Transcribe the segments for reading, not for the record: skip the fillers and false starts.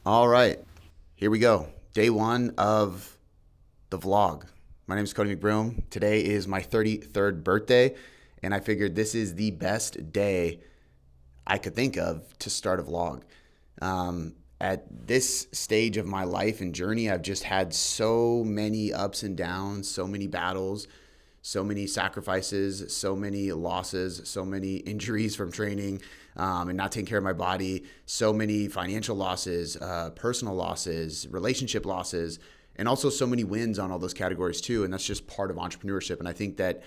All right, here we go. Day one of the vlog. My name is Cody McBroom. Today is my 33rd birthday, and I figured this is the best day I could think of to start a vlog. At this stage of my life and journey, I've just had so many ups and downs, so many battles, so many sacrifices, so many losses, so many injuries from training and not taking care of my body, so many financial losses, personal losses, relationship losses, and also so many wins on all those categories too. And that's just part of entrepreneurship. And I think that,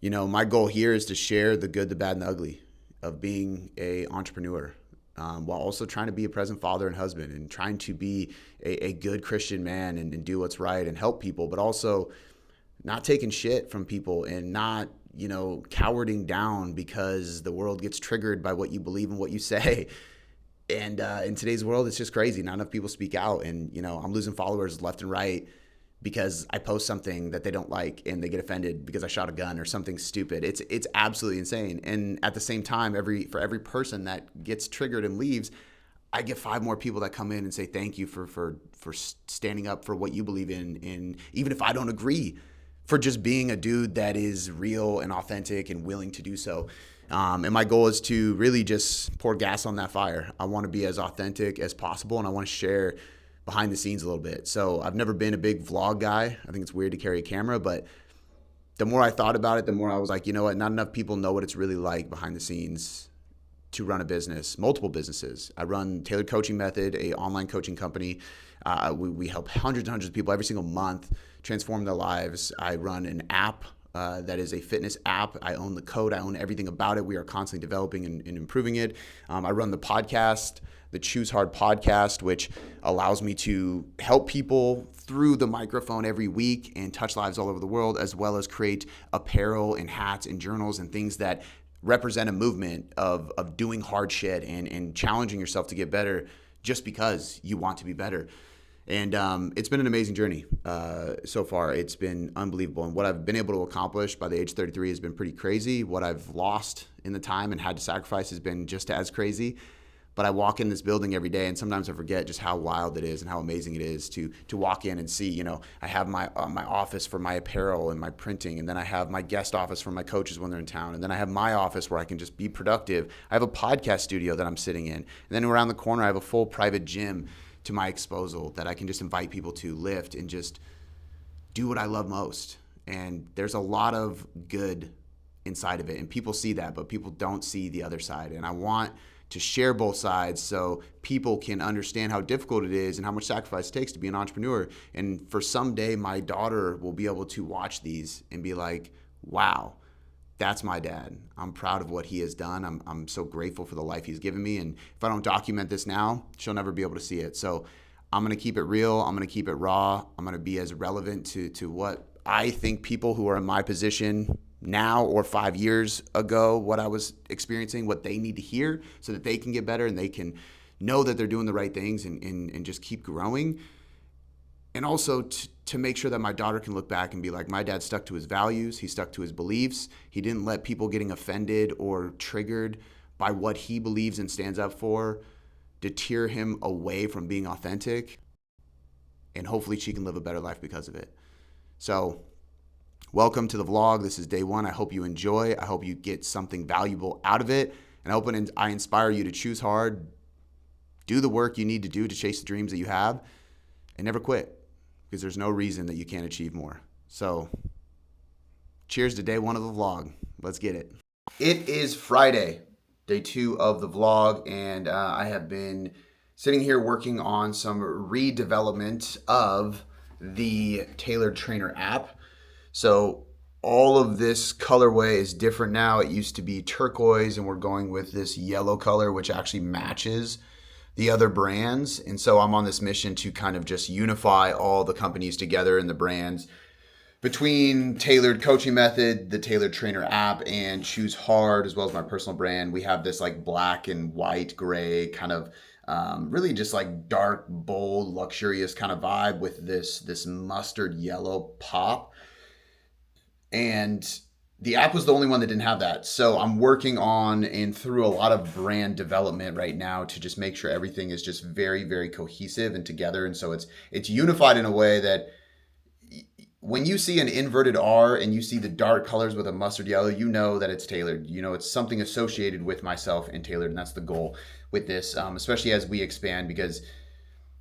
my goal here is to share the good, the bad, and the ugly of being a entrepreneur. While also trying to be a present father and husband and trying to be a good Christian man and do what's right and help people, but also not taking shit from people and not, cowarding down because the world gets triggered by what you believe and what you say. And in today's world, it's just crazy. Not enough people speak out. And, I'm losing followers left and right because I post something that they don't like and they get offended because I shot a gun or something stupid. It's absolutely insane. And at the same time, for every person that gets triggered and leaves, I get 5 more people that come in and say thank you for standing up for what you believe in, and even if I don't agree, for just being a dude that is real and authentic and willing to do so. And my goal is to really just pour gas on that fire. I want to be as authentic as possible, and I want to share behind the scenes a little bit. So I've never been a big vlog guy. I think it's weird to carry a camera, but the more I thought about it, the more I was like, you know what? Not enough people know what it's really like behind the scenes to run a business, multiple businesses. I run Tailored Coaching Method, a online coaching company. We help hundreds and hundreds of people every single month transform their lives. I run an app that is a fitness app. I own the code. I own everything about it. We are constantly developing and improving it. I run the podcast, the Choose Hard podcast, which allows me to help people through the microphone every week and touch lives all over the world, as well as create apparel and hats and journals and things that represent a movement of doing hard shit and challenging yourself to get better just because you want to be better. And it's been an amazing journey so far. It's been unbelievable. And what I've been able to accomplish by the age 33 has been pretty crazy. What I've lost in the time and had to sacrifice has been just as crazy. But I walk in this building every day, and sometimes I forget just how wild it is and how amazing it is to walk in and see. I have my office for my apparel and my printing, and then I have my guest office for my coaches when they're in town, and then I have my office where I can just be productive. I have a podcast studio that I'm sitting in, and then around the corner I have a full private gym to my disposal that I can just invite people to lift and just do what I love most. And there's a lot of good inside of it, and people see that, but people don't see the other side. And I want to share both sides so people can understand how difficult it is and how much sacrifice it takes to be an entrepreneur. And for someday, my daughter will be able to watch these and be like, wow, that's my dad. I'm proud of what he has done. I'm so grateful for the life he's given me. And if I don't document this now, she'll never be able to see it. So I'm going to keep it real. I'm going to keep it raw. I'm going to be as relevant to what I think people who are in my position now or 5 years ago, what I was experiencing, what they need to hear so that they can get better and they can know that they're doing the right things and just keep growing. And also to make sure that my daughter can look back and be like, my dad stuck to his values. He stuck to his beliefs. He didn't let people getting offended or triggered by what he believes and stands up for deter him away from being authentic. And hopefully she can live a better life because of it. So welcome to the vlog. This is day one. I hope you enjoy. I hope you get something valuable out of it. And I hope I inspire you to choose hard, do the work you need to do to chase the dreams that you have, and never quit, because there's no reason that you can't achieve more. So cheers to day one of the vlog. Let's get it. It is Friday, day 2 of the vlog, and I have been sitting here working on some redevelopment of the Tailored Trainer app. So all of this colorway is different now. It used to be turquoise, and we're going with this yellow color, which actually matches the other brands. And so I'm on this mission to kind of just unify all the companies together and the brands between Tailored Coaching Method, the Tailored Trainer app, and Choose Hard, as well as my personal brand. We have this like black and white, gray kind of really just like dark, bold, luxurious kind of vibe with this mustard yellow pop. And the app was the only one that didn't have that. So I'm working on and through a lot of brand development right now to just make sure everything is just very, very cohesive and together. And so it's unified in a way that when you see an inverted R and you see the dark colors with a mustard yellow, you know that it's tailored. You know, it's something associated with myself and tailored. And that's the goal with this, especially as we expand, because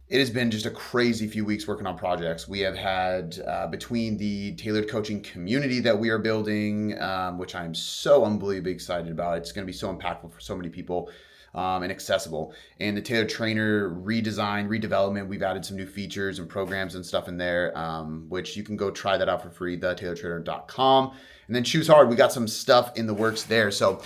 it has been just a crazy few weeks working on projects. We have had between the tailored coaching community that we are building, which I'm so unbelievably excited about. It's going to be so impactful for so many people and accessible. And the tailored trainer redesign, redevelopment, we've added some new features and programs and stuff in there, which you can go try that out for free, thetailoredtrainer.com. And then Choose Hard, we got some stuff in the works there. So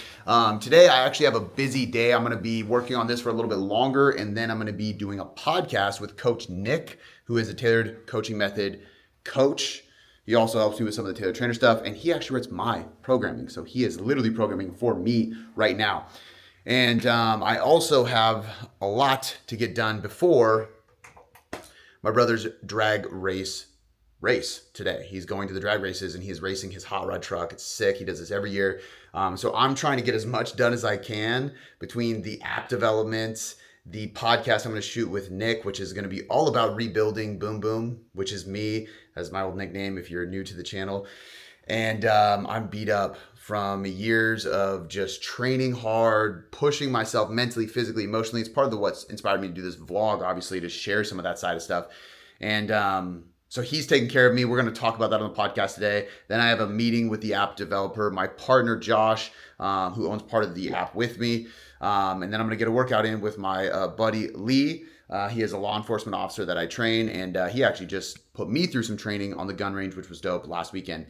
today I actually have a busy day. I'm going to be working on this for a little bit longer, and then I'm going to be doing a podcast with Coach Nick, who is a Tailored Coaching Method coach. He also helps me with some of the Tailored Trainer stuff, and he actually writes my programming. So he is literally programming for me right now. And I also have a lot to get done before my brother's drag race today. He's going to the drag races and he's racing his hot rod truck. It's sick. He does this every year. So I'm trying to get as much done as I can between the app development, the podcast I'm going to shoot with Nick, which is going to be all about rebuilding Boom Boom, which is me, as my old nickname if you're new to the channel. And I'm beat up from years of just training hard, pushing myself mentally, physically, emotionally. It's part of what's inspired me to do this vlog, obviously, to share some of that side of stuff. And so he's taking care of me. We're going to talk about that on the podcast today. Then I have a meeting with the app developer, my partner, Josh, who owns part of the app with me. And then I'm going to get a workout in with my buddy, Lee. He is a law enforcement officer that I train. And he actually just put me through some training on the gun range, which was dope last weekend.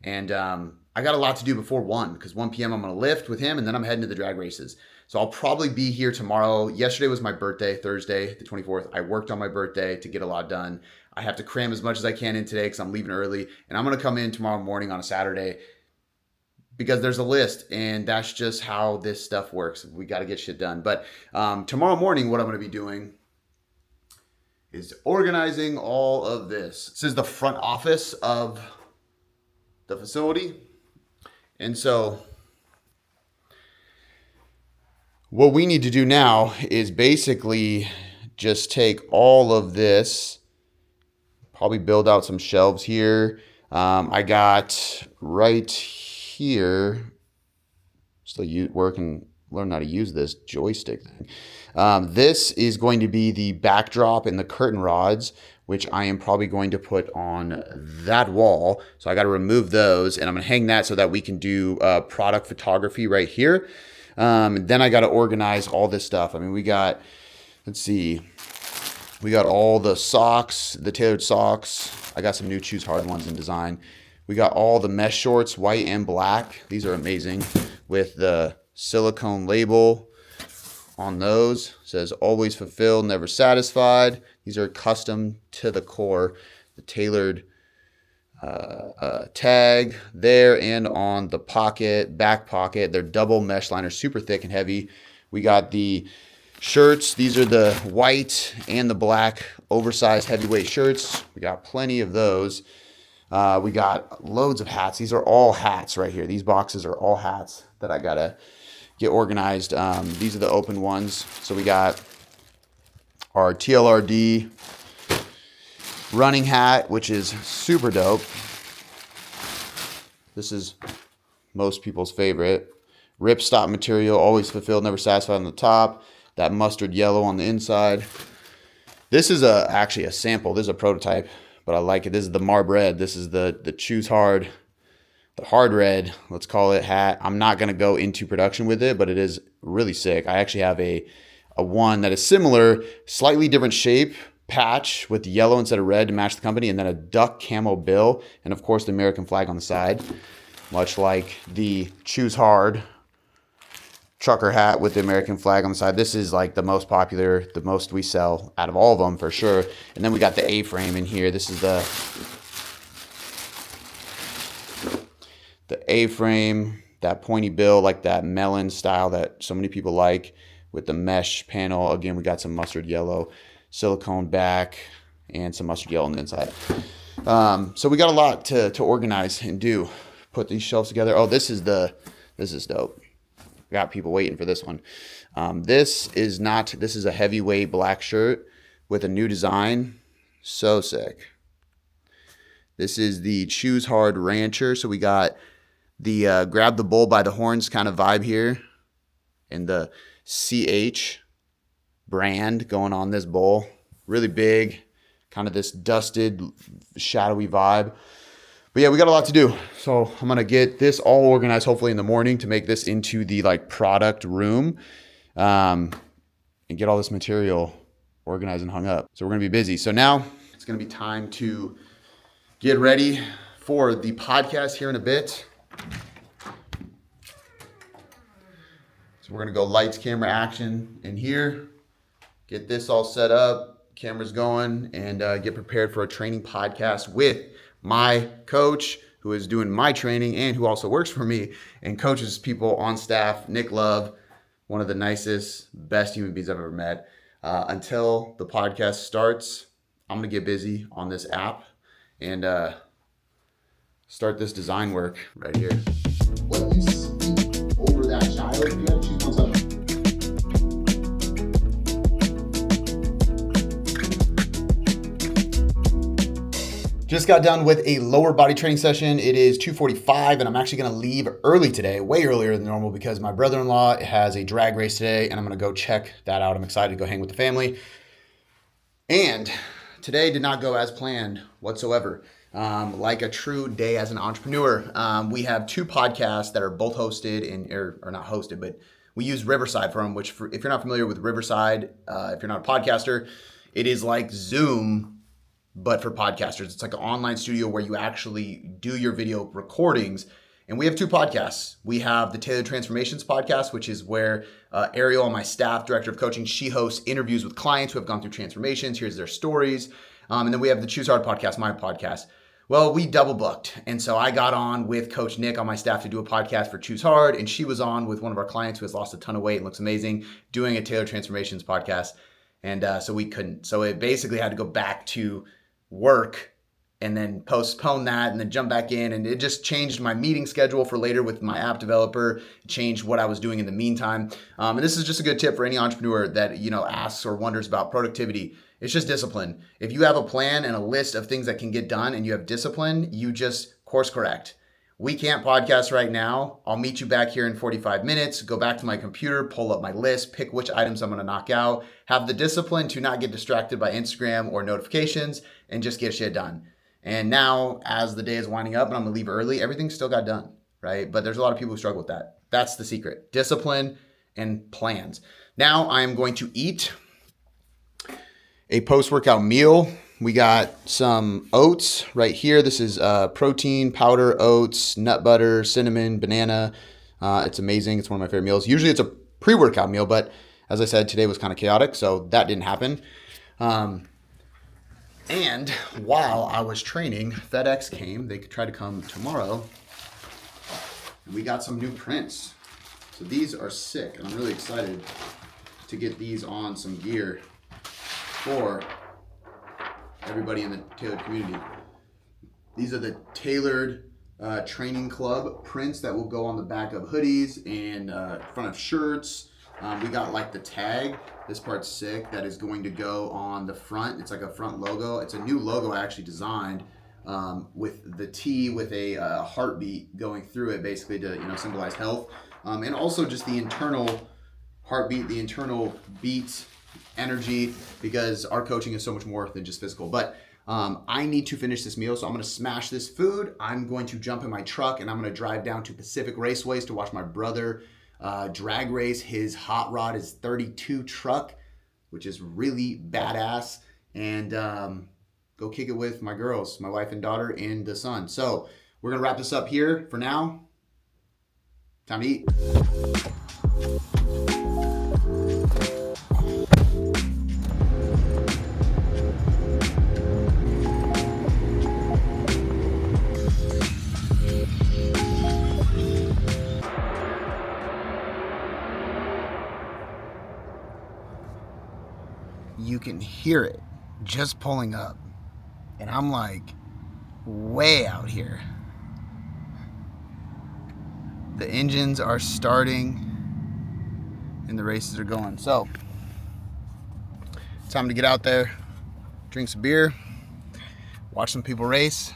And I got a lot to do before 1, because 1 p.m. I'm going to lift with him, and then I'm heading to the drag races. So I'll probably be here tomorrow. Yesterday was my birthday, Thursday, the 24th. I worked on my birthday to get a lot done. I have to cram as much as I can in today because I'm leaving early. And I'm going to come in tomorrow morning on a Saturday because there's a list, and that's just how this stuff works. We got to get shit done. But tomorrow morning, what I'm going to be doing is organizing all of this. This is the front office of the facility. And so what we need to do now is basically just take all of this, probably build out some shelves here. I got right here, still working, learn how to use this joystick thing. This is going to be the backdrop and the curtain rods, which I am probably going to put on that wall. So I got to remove those, and I'm going to hang that so that we can do product photography right here. Then I got to organize all this stuff. I mean, we got, let's see, we got all the socks, the tailored socks. I got some new Choose Hard ones in design. We got all the mesh shorts, white and black. These are amazing with the silicone label on those. It says always fulfilled, never satisfied. These are custom to the core. The tailored tag there and on the pocket, back pocket. They're double mesh liners, super thick and heavy. We got the shirts. These are the white and the black oversized heavyweight shirts. We got plenty of those. We got loads of hats. These are all hats right here. These boxes are all hats that I gotta get organized. These are the open ones. So we got our TLRD running hat, which is super dope. This is most people's favorite. Ripstop material, always fulfilled, never satisfied on the top. That mustard yellow on the inside. This is actually a sample. This is a prototype, but I like it. This is the Marb Red. This is the Choose Hard, the hard red, let's call it, hat. I'm not going to go into production with it, but it is really sick. I actually have a one that is similar, slightly different shape, patch with yellow instead of red to match the company, and then a duck camo bill, and of course the American flag on the side, much like the Choose Hard trucker hat with the American flag on the side. This is like the most popular, the most we sell out of all of them for sure. And then we got the A-frame in here. This is the A-frame, that pointy bill, like that melon style that so many people like, with the mesh panel. Again, we got some mustard yellow silicone back and some mustard yellow on the inside. So we got a lot to organize and do. put these shelves together. Oh, this is dope. Got people waiting for this one. This is a heavyweight black shirt with a new design. So sick. This is the Choose Hard Rancher. So we got the grab the bull by the horns kind of vibe here, and the CH brand going on this bowl. Really big, kind of this dusted, shadowy vibe. But yeah, we got a lot to do. So I'm gonna get this all organized hopefully in the morning to make this into the like product room, and get all this material organized and hung up. So we're gonna be busy. So now it's gonna be time to get ready for the podcast here in a bit. So we're gonna go lights, camera, action in here, get this all set up, cameras going, and get prepared for a training podcast with my coach who is doing my training and who also works for me and coaches people on staff, Nick Love, one of the nicest, best human beings I've ever met. Until the podcast starts, I'm going to get busy on this app and start this design work right here. What you speak over that child, you got to choose one side. Just got done with a lower body training session. It is 2:45 and I'm actually gonna leave early today, way earlier than normal because my brother-in-law has a drag race today and I'm gonna go check that out. I'm excited to go hang with the family. And today did not go as planned whatsoever. Like a true day as an entrepreneur. We have two podcasts that are both hosted or not hosted, but we use Riverside for them, which if you're not familiar with Riverside, if you're not a podcaster, it is like Zoom, but for podcasters. It's like an online studio where you actually do your video recordings. And we have two podcasts. We have the Tailored Transformations podcast, which is where Ariel, on my staff, director of coaching, she hosts interviews with clients who have gone through transformations. Here's their stories. And then we have the Choose Hard podcast, my podcast. Well, we double booked. And so I got on with Coach Nick on my staff to do a podcast for Choose Hard. And she was on with one of our clients who has lost a ton of weight and looks amazing, doing a Tailored Transformations podcast. And so we couldn't. So it basically had to go back to work and then postpone that and then jump back in, and it just changed my meeting schedule for later with my app developer, changed what I was doing in the meantime. And this is just a good tip for any entrepreneur that asks or wonders about productivity. It's just discipline. If you have a plan and a list of things that can get done and you have discipline, you just course correct. We can't podcast right now. I'll meet you back here in 45 minutes, go back to my computer, pull up my list, pick which items I'm going to knock out, have the discipline to not get distracted by Instagram or notifications, and just get shit done. And now, as the day is winding up and I'm going to leave early, everything still got done, right? But there's a lot of people who struggle with that. That's the secret. Discipline and plans. Now I am going to eat a post-workout meal. We got some oats right here. This is protein, powder, oats, nut butter, cinnamon, banana. It's amazing. It's one of my favorite meals. Usually it's a pre-workout meal, but as I said, today was kind of chaotic, so that didn't happen. And while I was training, FedEx came. They could try to come tomorrow. And we got some new prints. So these are sick, and I'm really excited to get these on some gear for everybody in the tailored community. These are the Tailored Training Club prints that will go on the back of hoodies and front of shirts. We got like the tag. This part's sick. That is going to go on the front. It's like a front logo. It's a new logo I actually designed with the T with a heartbeat going through it, basically to symbolize health, and also just the internal heartbeat, the internal beat, energy, because our coaching is so much more than just physical. But I need to finish this meal, so I'm going to smash this food. I'm going to jump in my truck and I'm going to drive down to Pacific Raceways to watch my brother drag race his hot rod, his 32 truck, which is really badass, and go kick it with my girls, my wife and daughter and the son. So we're going to wrap this up here for now. Time to eat. You can hear it just pulling up, and I'm like way out here. The engines are starting and the races are going. So, time to get out there, drink some beer, watch some people race,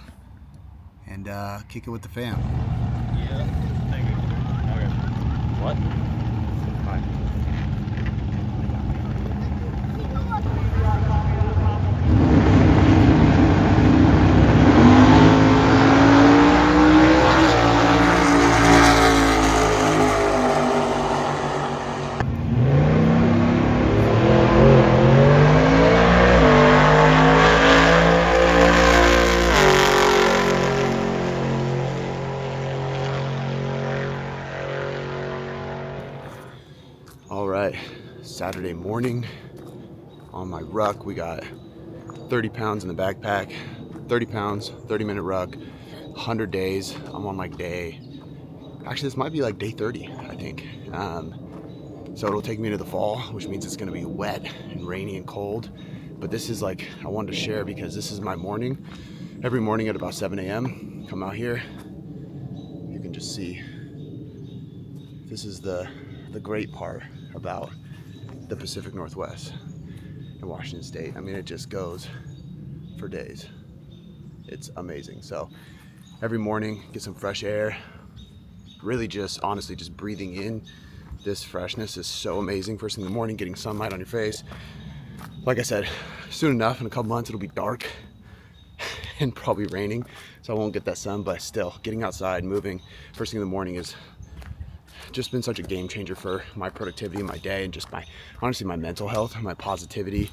and kick it with the fam. Yeah, thank you. Okay. What? Fine. All right, Saturday morning on my ruck. We got 30 pounds in the backpack, 30 pounds, 30-minute ruck, 100 days. I'm on like actually this might be like day 30, I think. So it'll take me into the fall, which means it's gonna be wet and rainy and cold. But this is like, I wanted to share because this is my morning. Every morning at about 7 a.m., come out here. You can just see, this is the great part about the Pacific Northwest in Washington State. I mean, it just goes for days. It's amazing. So every morning, get some fresh air. Really just, honestly, just breathing in this freshness is so amazing. First thing in the morning, getting sunlight on your face. Like I said, soon enough, in a couple months, it'll be dark and probably raining, so I won't get that sun, but still, getting outside, moving, first thing in the morning is just been such a game changer for my productivity, my day, and just honestly, my mental health, my positivity,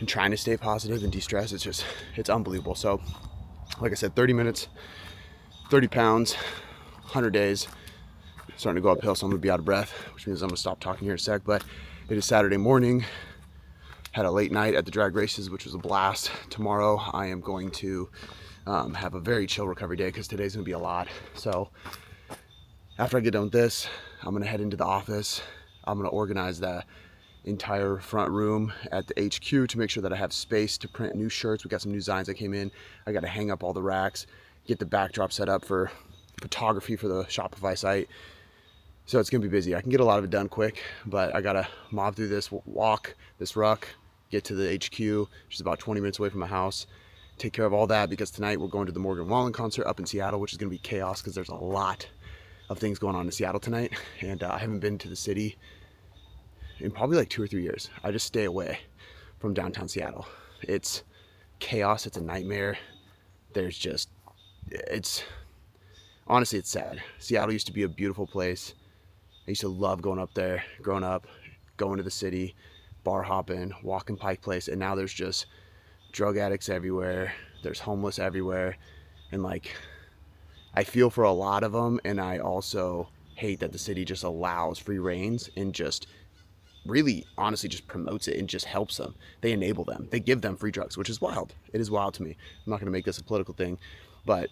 and trying to stay positive and de-stress. It's unbelievable. So, like I said, 30 minutes, 30 pounds, 100 days, starting to go uphill, so I'm gonna be out of breath, which means I'm gonna stop talking here in a sec, but it is Saturday morning. Had a late night at the drag races, which was a blast. Tomorrow, I am going to have a very chill recovery day because today's gonna be a lot. So after I get done with this, I'm gonna head into the office. I'm gonna organize that entire front room at the HQ to make sure that I have space to print new shirts. We got some new designs that came in. I gotta hang up all the racks, get the backdrop set up for photography for the Shopify site. So it's gonna be busy. I can get a lot of it done quick, but I gotta mob through this this ruck, get to the HQ, which is about 20 minutes away from my house, take care of all that because tonight we're going to the Morgan Wallen concert up in Seattle, which is gonna be chaos because there's a lot of things going on in Seattle tonight. And I haven't been to the city in probably like 2 or 3 years. I just stay away from downtown Seattle. It's chaos, it's a nightmare. Honestly, it's sad. Seattle used to be a beautiful place. I used to love going up there, growing up, going to the city, bar hopping, walking Pike Place, and now there's just drug addicts everywhere. There's homeless everywhere, and like, I feel for a lot of them, and I also hate that the city just allows free reins and just really, honestly, just promotes it and just helps them. They enable them. They give them free drugs, which is wild. It is wild to me. I'm not gonna make this a political thing, but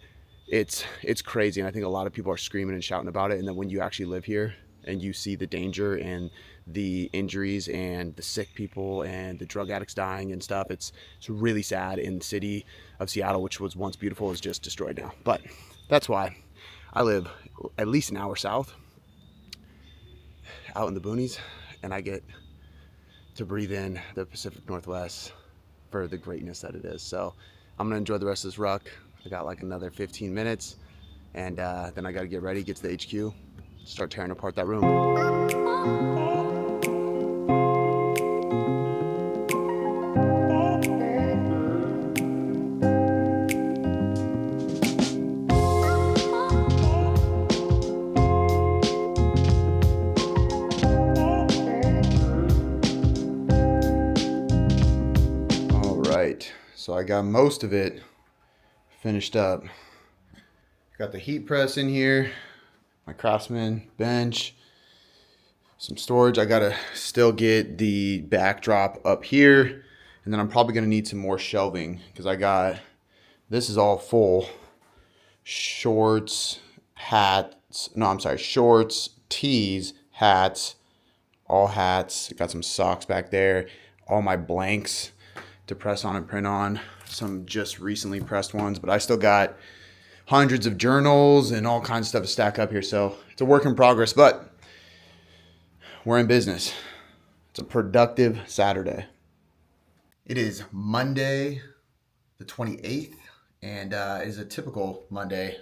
it's crazy, and I think a lot of people are screaming and shouting about it, and then when you actually live here, and you see the danger and the injuries and the sick people and the drug addicts dying and stuff, it's really sad. In the city of Seattle, which was once beautiful, is just destroyed now. But that's why I live at least an hour south, out in the boonies, and I get to breathe in the Pacific Northwest for the greatness that it is. So I'm gonna enjoy the rest of this ruck. I got like another 15 minutes, and then I gotta get ready, get to the HQ, start tearing apart that room. All right, so I got most of it finished up. Got the heat press in here, my Craftsman bench, some storage. I gotta still get the backdrop up here, and then I'm probably gonna need some more shelving because this is all full. Shorts, tees, hats, all hats. Got some socks back there, all my blanks to press on and print on, some just recently pressed ones, but I still got hundreds of journals and all kinds of stuff to stack up here. So it's a work in progress, but we're in business. It's a productive Saturday. It is Monday, the 28th, and it is a typical Monday.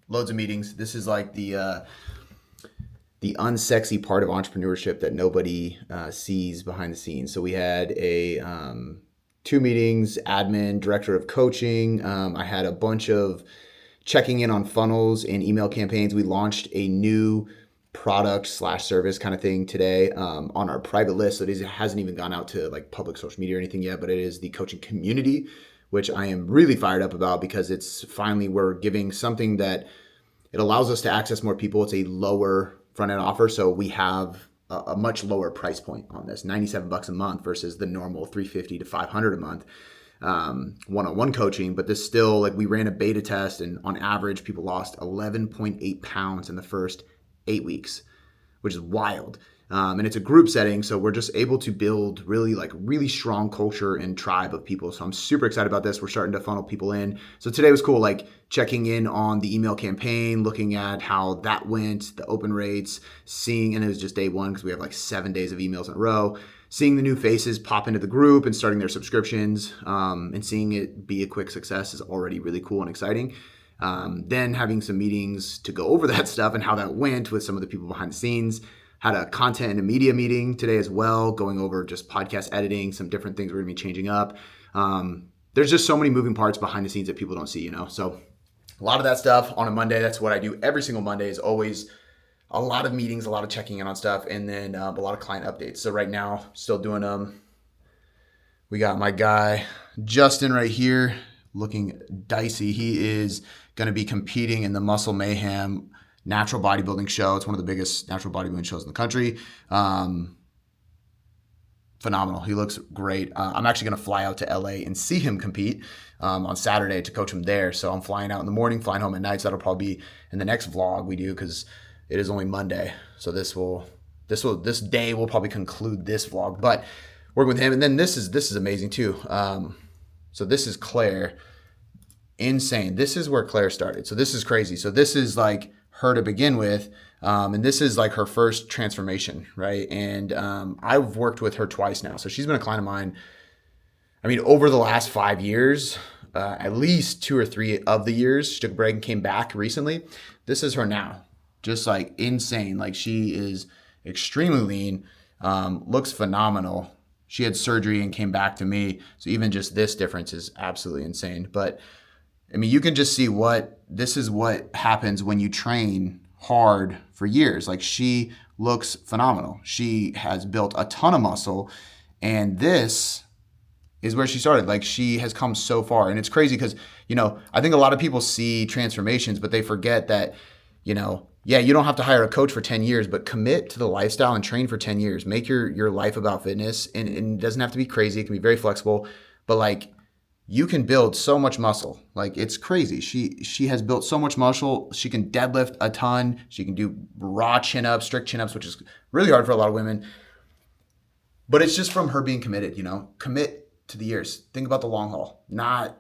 Loads of meetings. This is like the unsexy part of entrepreneurship that nobody sees behind the scenes. So we had two meetings, admin, director of coaching. I had a bunch of checking in on funnels and email campaigns. We launched a new product/service kind of thing today on our private list. So it hasn't even gone out to like public social media or anything yet, but it is the coaching community, which I am really fired up about because it's finally, we're giving something that it allows us to access more people. It's a lower front end offer. So we have a much lower price point on this, $97 a month versus the normal $350 to $500 a month. One-on-one coaching, but this still, like, we ran a beta test and on average people lost 11.8 pounds in the first 8 weeks, which is wild. And it's a group setting, so we're just able to build really strong culture and tribe of people. So I'm super excited about this. We're starting to funnel people in. So today was cool, like checking in on the email campaign, looking at how that went, the open rates, and it was just day one because we have like 7 days of emails in a row, seeing the new faces pop into the group and starting their subscriptions, and seeing it be a quick success is already really cool and exciting. Then having some meetings to go over that stuff and how that went with some of the people behind the scenes. Had a content and a media meeting today as well, going over just podcast editing, some different things we're going to be changing up. There's just so many moving parts behind the scenes that people don't see, So a lot of that stuff on a Monday. That's what I do every single Monday, is always a lot of meetings, a lot of checking in on stuff, and then a lot of client updates. So right now, still doing them. We got my guy, Justin, right here, looking dicey. He is going to be competing in the Muscle Mayhem natural bodybuilding show. It's one of the biggest natural bodybuilding shows in the country. Phenomenal. He looks great. I'm actually going to fly out to LA and see him compete on Saturday to coach him there. So I'm flying out in the morning, flying home at night. So that'll probably be in the next vlog we do because it is only Monday. So this day will probably conclude this vlog. But working with him, and then this is amazing too. So this is Claire. Insane. This is where Claire started. So this is crazy. So this is like her to begin with, and this is like her first transformation, right? And I've worked with her twice now, so she's been a client of mine. I mean, over the last 5 years, at least 2 or 3 of the years. She took a break and came back recently. This is her now, just like insane. Like, she is extremely lean, looks phenomenal. She had surgery and came back to me, so even just this difference is absolutely insane. But I mean, you can just see this is what happens when you train hard for years. Like, she looks phenomenal. She has built a ton of muscle, and this is where she started. Like, she has come so far, and it's crazy because, I think a lot of people see transformations, but they forget that, you don't have to hire a coach for 10 years, but commit to the lifestyle and train for 10 years. Make your life about fitness, and it doesn't have to be crazy. It can be very flexible, but like, you can build so much muscle. Like, it's crazy. She has built so much muscle. She can deadlift a ton. She can do raw chin-ups, strict chin-ups, which is really hard for a lot of women. But it's just from her being committed, Commit to the years. Think about the long haul. Not,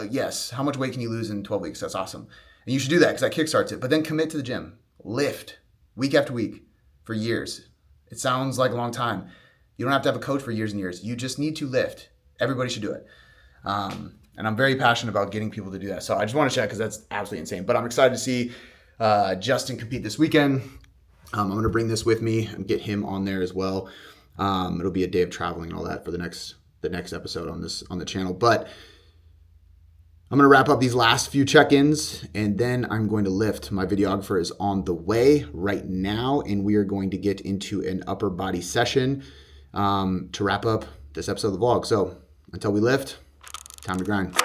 yes, how much weight can you lose in 12 weeks? That's awesome. And you should do that because that kickstarts it. But then commit to the gym. Lift week after week for years. It sounds like a long time. You don't have to have a coach for years and years. You just need to lift. Everybody should do it. And I'm very passionate about getting people to do that. So I just want to check because that's absolutely insane. But I'm excited to see Justin compete this weekend. I'm going to bring this with me and get him on there as well. It'll be a day of traveling and all that for the next episode on the channel. But I'm going to wrap up these last few check-ins, and then I'm going to lift. My videographer is on the way right now, and we are going to get into an upper body session to wrap up this episode of the vlog. So until we lift, time to grind.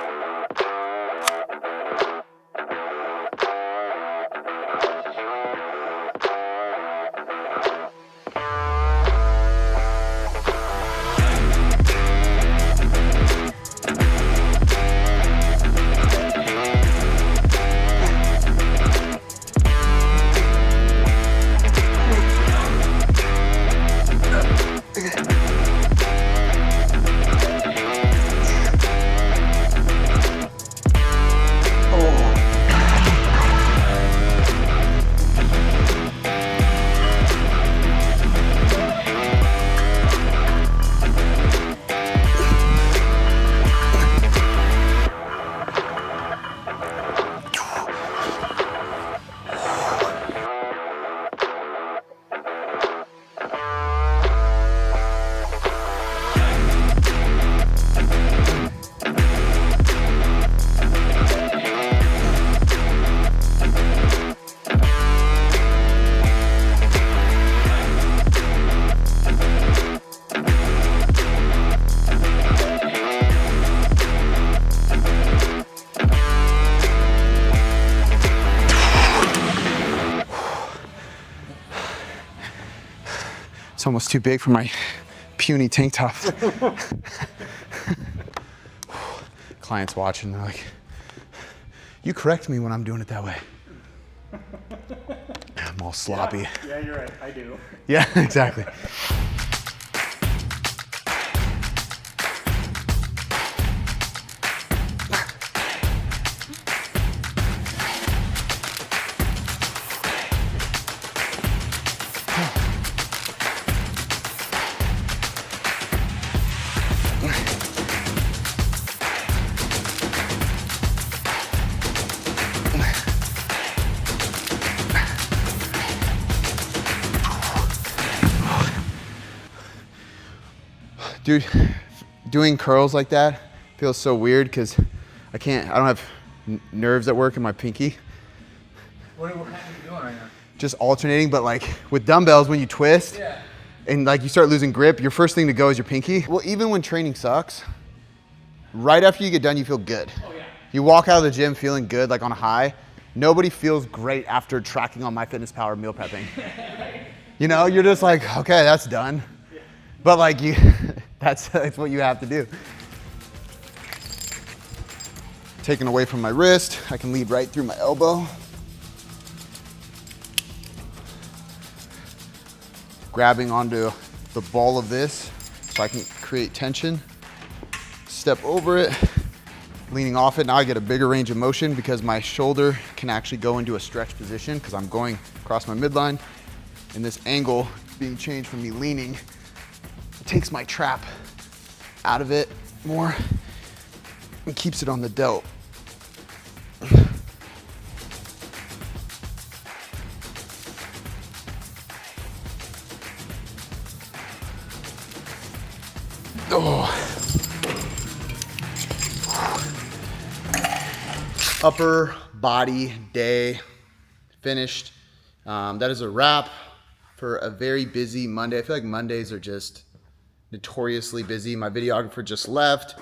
It's almost too big for my puny tank top. Clients watching, they're like, you correct me when I'm doing it that way. I'm all sloppy. Yeah, you're right. I do. Yeah, exactly. Dude, doing curls like that feels so weird because I don't have nerves that work in my pinky. What are you doing right now? Just alternating, but like with dumbbells, when you twist and like you start losing grip, your first thing to go is your pinky. Well, even when training sucks, right after you get done, you feel good. Oh, yeah. You walk out of the gym feeling good, like on a high. Nobody feels great after tracking on MyFitnessPal meal prepping. You know, you're just like, okay, that's done. But like that's what you have to do. Taken away from my wrist, I can lead right through my elbow. Grabbing onto the ball of this so I can create tension. Step over it, leaning off it. Now I get a bigger range of motion because my shoulder can actually go into a stretch position because I'm going across my midline. And this angle being changed from me leaning, it takes my trap out of it more and keeps it on the delt. Oh. Upper body day finished. That is a wrap for a very busy Monday. I feel like Mondays are just notoriously busy. My videographer just left.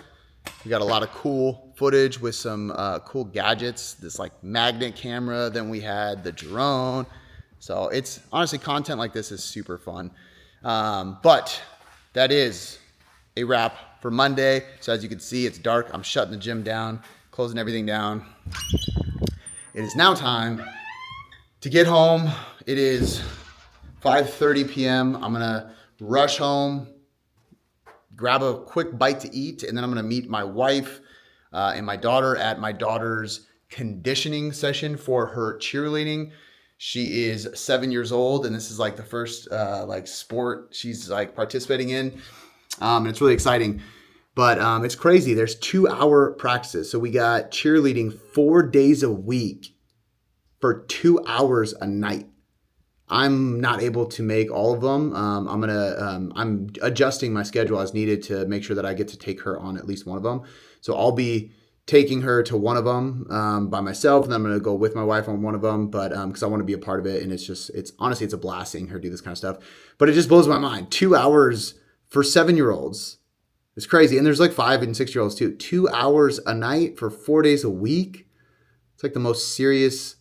We got a lot of cool footage with some cool gadgets. This like magnet camera. Then we had the drone. So it's honestly, content like this is super fun. But that is a wrap for Monday. So as you can see, it's dark. I'm shutting the gym down, closing everything down. It is now time to get home. It is 5:30 p.m. I'm gonna rush home, grab a quick bite to eat, and then I'm gonna meet my wife and my daughter at my daughter's conditioning session for her cheerleading. She is 7 years old, and this is like the first like sport she's like participating in. And it's really exciting, but it's crazy. There's 2-hour practices. So we got cheerleading 4 days a week for 2 hours a night. I'm not able to make all of them. I'm adjusting my schedule as needed to make sure that I get to take her on at least one of them. So I'll be taking her to one of them by myself, and then I'm going to go with my wife on one of them, but because I want to be a part of it. And it's honestly, it's a blast seeing her do this kind of stuff, but it just blows my mind. 2 hours for 7-year-olds. It's crazy. And there's like 5 and 6-year-olds too. 2 hours a night for 4 days a week. It's like the most serious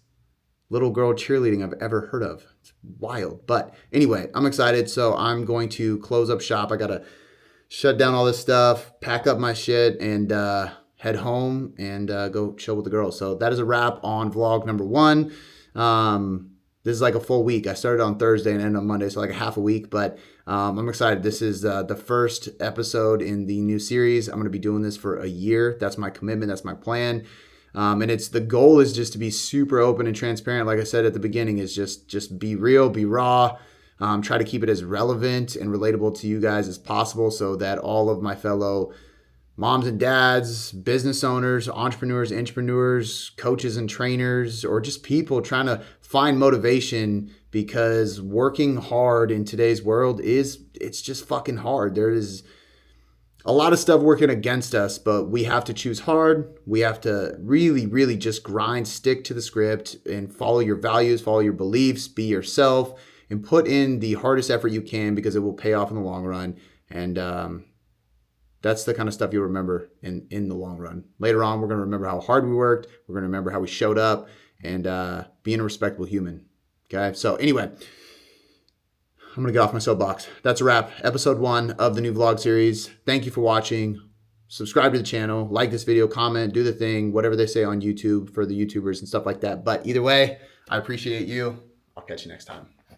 little girl cheerleading I've ever heard of. It's wild. But anyway, I'm excited. So I'm going to close up shop. I got to shut down all this stuff, pack up my shit, and head home and go chill with the girls. So that is a wrap on vlog number 1. This is like a full week. I started on Thursday and ended on Monday, so like a half a week. But I'm excited. This is the first episode in the new series. I'm going to be doing this for a year. That's my commitment. That's my plan. And the goal is just to be super open and transparent. Like I said at the beginning, is just be real, be raw. Try to keep it as relevant and relatable to you guys as possible, so that all of my fellow moms and dads, business owners, entrepreneurs, coaches and trainers, or just people trying to find motivation, because working hard in today's world it's just fucking hard. There is a lot of stuff working against us, but we have to choose hard. We have to really, really just grind, stick to the script, and follow your values, follow your beliefs, be yourself, and put in the hardest effort you can, because it will pay off in the long run. And that's the kind of stuff you'll remember in the long run. Later on, we're going to remember how hard we worked. We're going to remember how we showed up, and being a respectable human. Okay. So anyway, I'm going to get off my soapbox. That's a wrap. Episode 1 of the new vlog series. Thank you for watching. Subscribe to the channel, like this video, comment, do the thing, whatever they say on YouTube for the YouTubers and stuff like that. But either way, I appreciate you. I'll catch you next time.